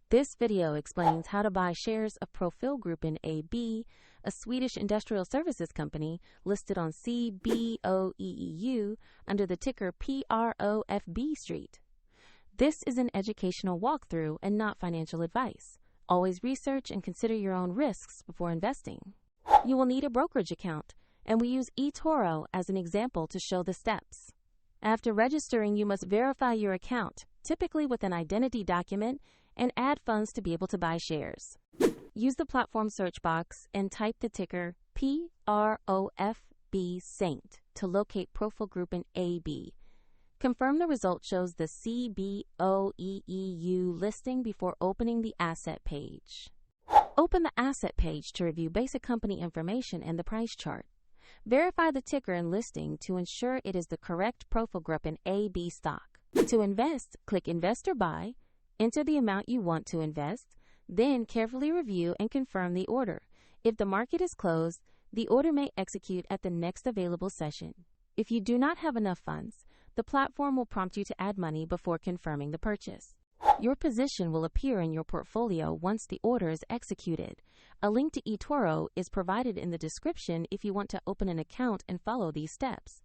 This video explains how to buy shares of Profilgruppen AB, a Swedish industrial services company listed on CBOE EU under the ticker PROFB.ST. This is an educational walkthrough and not financial advice. Always research and consider your own risks before investing. You will need a brokerage account, and we use eToro as an example to show the steps. After registering, you must verify your account, typically with an identity document, and add funds to be able to buy shares. Use the platform search box and type the ticker PROFB.ST to locate Profilgruppen AB. Confirm the result shows the CBOE EU listing before opening the asset page. Open the asset page to review basic company information and the price chart. Verify the ticker and listing to ensure it is the correct Profilgruppen AB stock. To invest, click Invest or Buy, enter the amount you want to invest, then carefully review and confirm the order. If the market is closed, the order may execute at the next available session. If you do not have enough funds, the platform will prompt you to add money before confirming the purchase. Your position will appear in your portfolio once the order is executed. A link to eToro is provided in the description if you want to open an account and follow these steps.